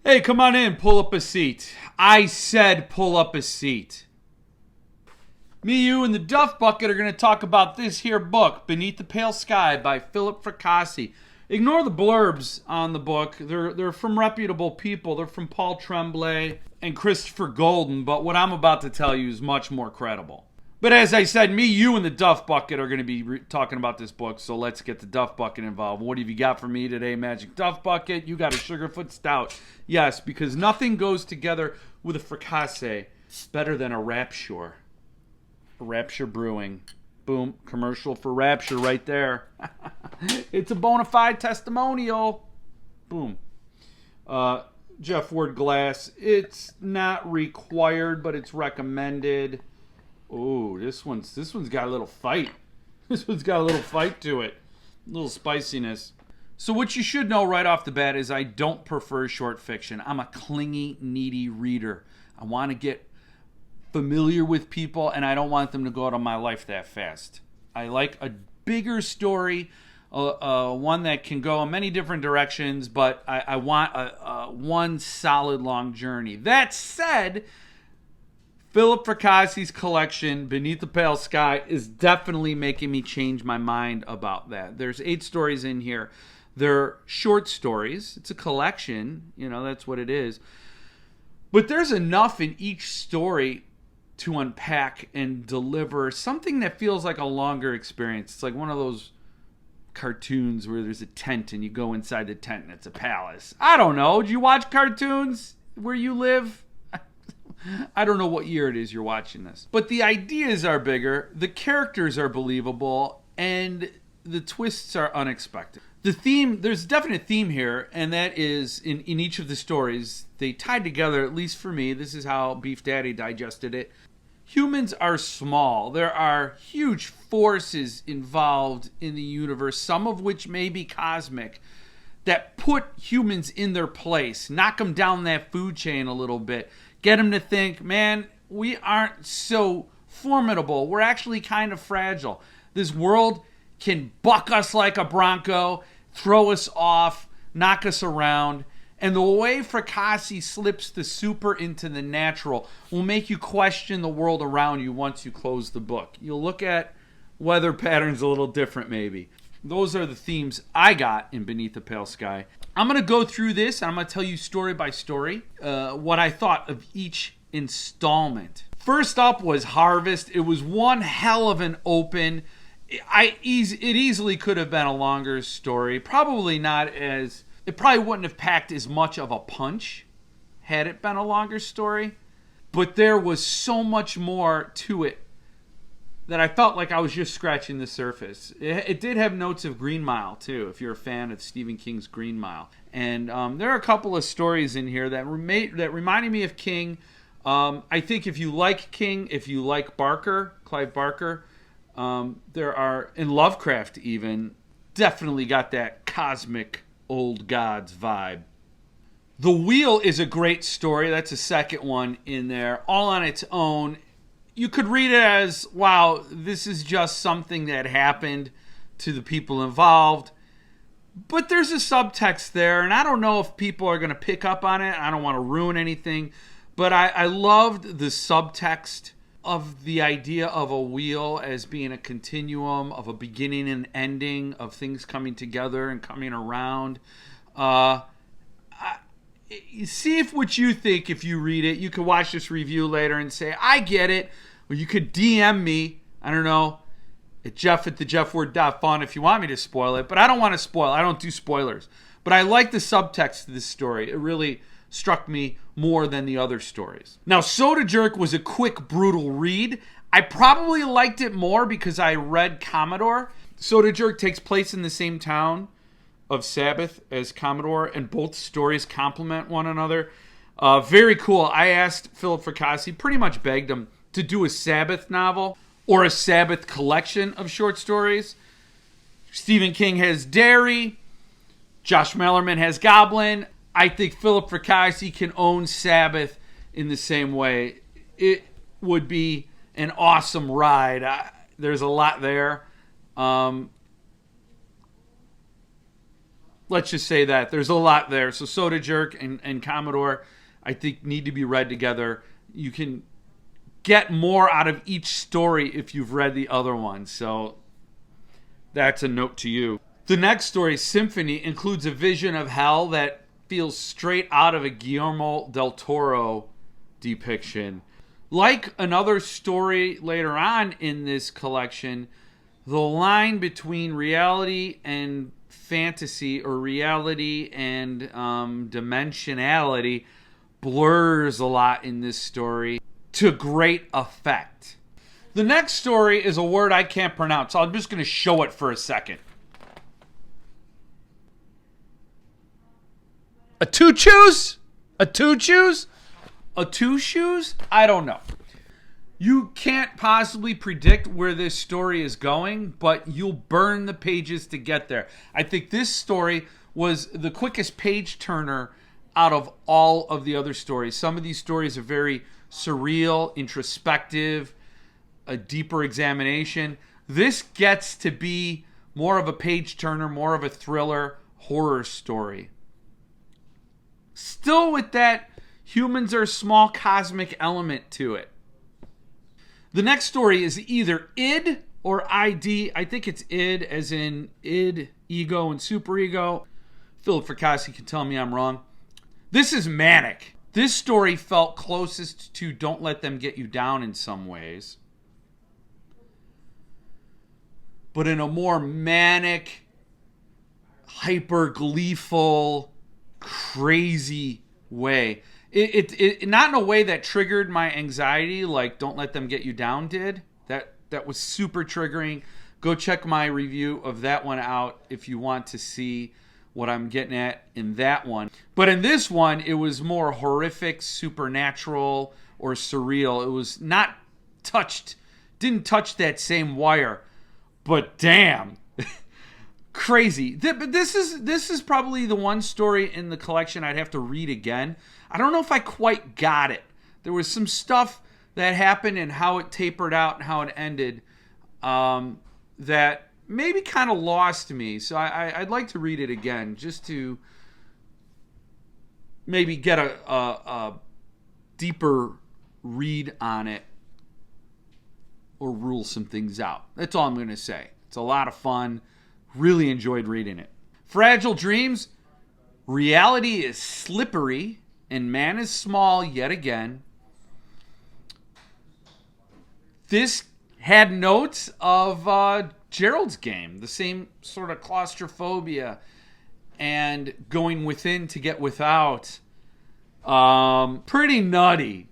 Hey, come on in. Pull up a seat. I said pull up a seat. Me, you, and the Duff Bucket are going to talk about this here book, Beneath the Pale Sky by Philip Fracassi. Ignore the blurbs on the book. They're from reputable people. They're from Paul Tremblay and Christopher Golden, but what I'm about to tell you is much more credible. But as I said, me, you, and the Duff Bucket are going to be talking about this book, so let's get the Duff Bucket involved. What have you got for me today, Magic Duff Bucket? You got a Sugarfoot Stout. Yes, because nothing goes together with a Fracassi better than a Rapture. Rapture Brewing. Boom, commercial for Rapture right there. It's a bona fide testimonial. Boom. Jeff Ward Glass. It's not required, but it's recommended. Oh, this one's got a little fight. This one's got a little fight to it. A little spiciness. So what you should know right off the bat is I don't prefer short fiction. I'm a clingy, needy reader. I want to get familiar with people, and I don't want them to go out of my life that fast. I like a bigger story, one that can go in many different directions, but I want a one solid long journey. That said, Philip Fracassi's collection, Beneath the Pale Sky, is definitely making me change my mind about that. There's 8 stories in here. They're short stories. It's a collection. You know, that's what it is. But there's enough in each story to unpack and deliver something that feels like a longer experience. It's like one of those cartoons where there's a tent and you go inside the tent and it's a palace. I don't know. Do you watch cartoons where you live? I don't know what year it is you're watching this. But the ideas are bigger, the characters are believable, and the twists are unexpected. The theme, there's a definite theme here, and that is in each of the stories, they tied together, at least for me, this is how Beef Daddy digested it. Humans are small. There are huge forces involved in the universe, some of which may be cosmic, that put humans in their place, knock them down that food chain a little bit, get them to think, man, we aren't so formidable. We're actually kind of fragile. This world can buck us like a bronco, throw us off, knock us around. And the way Fracassi slips the super into the natural will make you question the world around you once you close the book. You'll look at weather patterns a little different maybe. Those are the themes I got in Beneath the Pale Sky. I'm going to go through this, and I'm going to tell you story by story what I thought of each installment. First up was Harvest. It was one hell of an open. It easily could have been a longer story. Probably not as... It probably wouldn't have packed as much of a punch had it been a longer story. But there was so much more to it that I felt like I was just scratching the surface. It did have notes of Green Mile, too, if you're a fan of Stephen King's Green Mile. And there are a couple of stories in here that reminded me of King. I think if you like King, if you like Clive Barker, there are, in Lovecraft even, definitely got that cosmic old gods vibe. The Wheel is a great story. That's a second one in there, all on its own. You could read it as, wow, this is just something that happened to the people involved. But there's a subtext there, and I don't know if people are going to pick up on it. I don't want to ruin anything. But I loved the subtext of the idea of a wheel as being a continuum of a beginning and ending of things coming together and coming around. See if what you think if you read it. You could watch this review later and say, I get it. Or you could DM me, I don't know, at jeff@thejeffword.fun if you want me to spoil it. But I don't want to spoil. I don't do spoilers. But I like the subtext of this story. It really struck me more than the other stories. Now, Soda Jerk was a quick, brutal read. I probably liked it more because I read Commodore. Soda Jerk takes place in the same town of Sabbath as Commodore, and both stories complement one another. Very cool. I asked Philip Fracassi, pretty much begged him, to do a Sabbath novel or a Sabbath collection of short stories. Stephen King has Dairy. Josh Malerman has Goblin. I think Philip Fracassi can own Sabbath in the same way. It would be an awesome ride. There's a lot there. Let's just say that. There's a lot there. So Soda Jerk and Commodore, I think, need to be read together. You can get more out of each story if you've read the other one. So that's a note to you. The next story, Symphony, includes a vision of hell that feels straight out of a Guillermo del Toro depiction. Like another story later on in this collection, the line between reality and fantasy, or reality and dimensionality, blurs a lot in this story to great effect. The next story is a word I can't pronounce, so I'm just going to show it for a second. A two shoes? A two shoes? A two shoes? I don't know. You can't possibly predict where this story is going, but you'll burn the pages to get there. I think this story was the quickest page turner out of all of the other stories. Some of these stories are very surreal, introspective, a deeper examination. This gets to be more of a page turner, more of a thriller, horror story. Still with that humans are a small cosmic element to it. The next story is either id or ID. I think it's id, as in id, ego, and superego. Philip Fracassi can tell me I'm wrong. This is manic. This story felt closest to Don't Let Them Get You Down in some ways, but in a more manic, hyper gleeful, crazy way. It not in a way that triggered my anxiety like Don't Let Them Get You Down did. That was super triggering. Go check my review of that one out if you want to see what I'm getting at in that one. But in this one, it was more horrific, supernatural, or surreal. It was not didn't touch that same wire. But damn, crazy. But this is probably the one story in the collection I'd have to read again. I don't know if I quite got it. There was some stuff that happened and how it tapered out and how it ended that maybe kind of lost me. So I'd like to read it again just to maybe get a deeper read on it or rule some things out. That's all I'm going to say. It's a lot of fun. Really enjoyed reading it. Fragile Dreams. Reality is slippery and man is small yet again. This had notes of Gerald's game, the same sort of claustrophobia and going within to get without. Pretty nutty.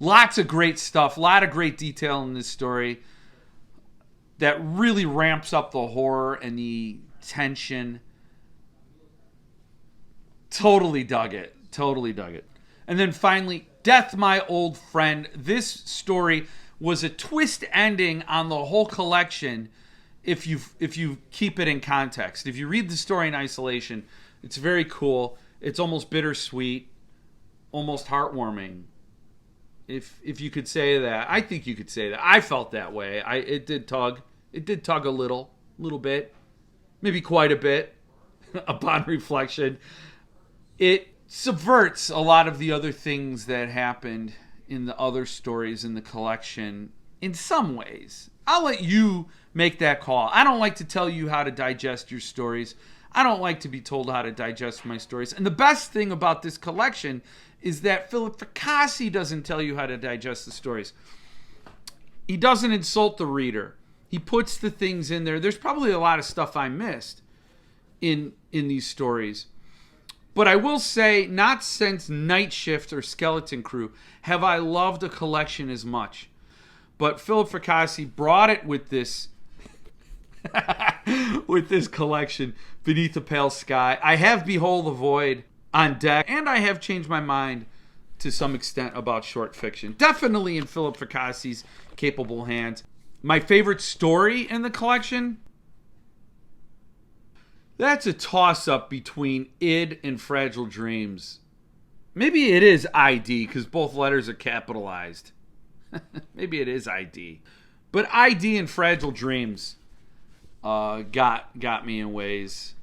Lots of great stuff, a lot of great detail in this story that really ramps up the horror and the tension. Totally dug it. And then finally, Death, My Old Friend. This story was a twist ending on the whole collection if you keep it in context. If you read the story in isolation, it's very cool. It's almost bittersweet, almost heartwarming. If you could say that. I think you could say that. I felt that way. It did tug. It did tug a little bit. Maybe quite a bit upon reflection. It subverts a lot of the other things that happened in the other stories in the collection in some ways. I'll let you make that call. I don't like to tell you how to digest your stories. I don't like to be told how to digest my stories. And the best thing about this collection is that Philip Fracassi doesn't tell you how to digest the stories. He doesn't insult the reader. He puts the things in there. There's probably a lot of stuff I missed in these stories. But I will say, not since Night Shift or Skeleton Crew have I loved a collection as much. But Philip Fracassi brought it with this with this collection, Beneath the Pale Sky. I have Behold the Void on deck, and I have changed my mind to some extent about short fiction. Definitely in Philip Fracassi's capable hands. My favorite story in the collection? That's a toss-up between id and Fragile Dreams. Maybe it is ID, because both letters are capitalized. Maybe it is ID. But ID and Fragile Dreams got me in ways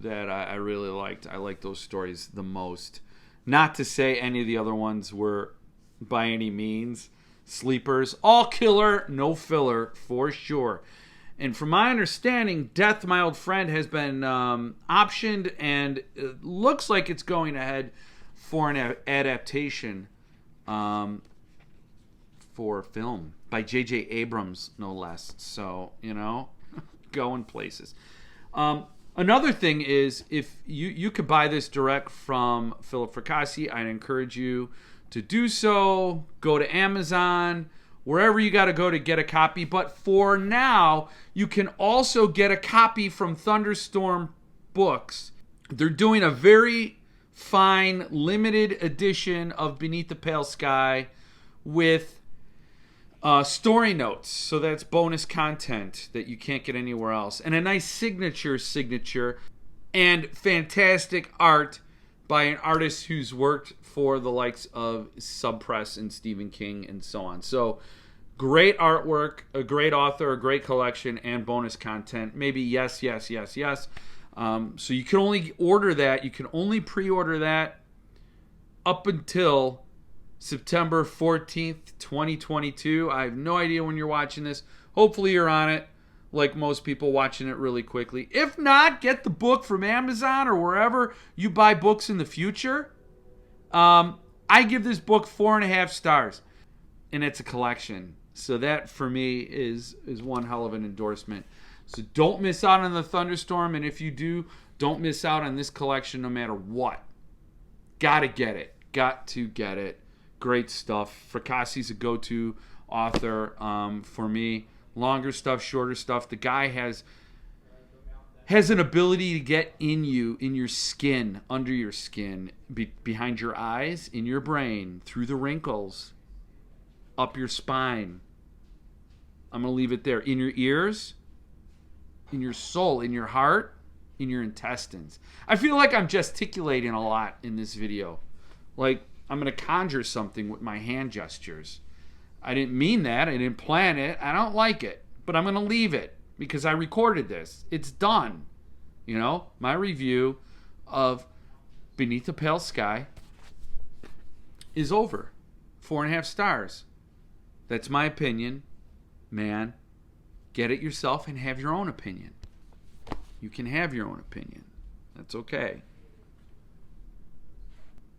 that I really liked. I like those stories the most. Not to say any of the other ones were by any means sleepers. All killer, no filler, for sure. And from my understanding, Death, My Old Friend has been optioned, and it looks like it's going ahead for an adaptation for film by J.J. Abrams, no less. So, going places. Another thing is, if you could buy this direct from Philip Fracassi, I'd encourage you to do so. Go to Amazon, wherever you got to go to get a copy. But for now, you can also get a copy from Thunderstorm Books. They're doing a very fine limited edition of Beneath the Pale Sky with story notes. So that's bonus content that you can't get anywhere else. And a nice signature and fantastic art by an artist who's worked for the likes of Subpress and Stephen King and so on. So great artwork, a great author, a great collection, and bonus content. Maybe yes. So you can only order that. You can only pre-order that up until September 14th, 2022. I have no idea when you're watching this. Hopefully you're on it, like most people, watching it really quickly. If not, get the book from Amazon or wherever you buy books in the future. I give this book 4.5 stars, and it's a collection. So that, for me, is one hell of an endorsement. So don't miss out on the Thunderstorm, and if you do, don't miss out on this collection no matter what. Gotta get it. Got to get it. Great stuff. Fracassi's a go-to author for me. Longer stuff, shorter stuff. The guy has an ability to get in you, in your skin, under your skin, behind your eyes, in your brain, through the wrinkles, up your spine. I'm going to leave it there. In your ears, in your soul, in your heart, in your intestines. I feel like I'm gesticulating a lot in this video. Like I'm going to conjure something with my hand gestures. I didn't mean that. I didn't plan it. I don't like it. But I'm going to leave it because I recorded this. It's done. My review of Beneath the Pale Sky is over. 4.5 stars. That's my opinion. Man, get it yourself and have your own opinion. You can have your own opinion. That's okay.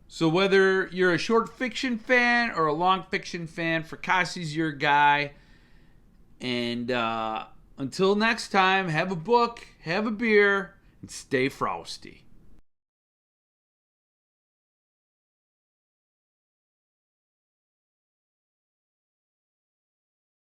So whether you're a short fiction fan or a long fiction fan, Fracassi's your guy. And until next time, have a book, have a beer, and stay frosty.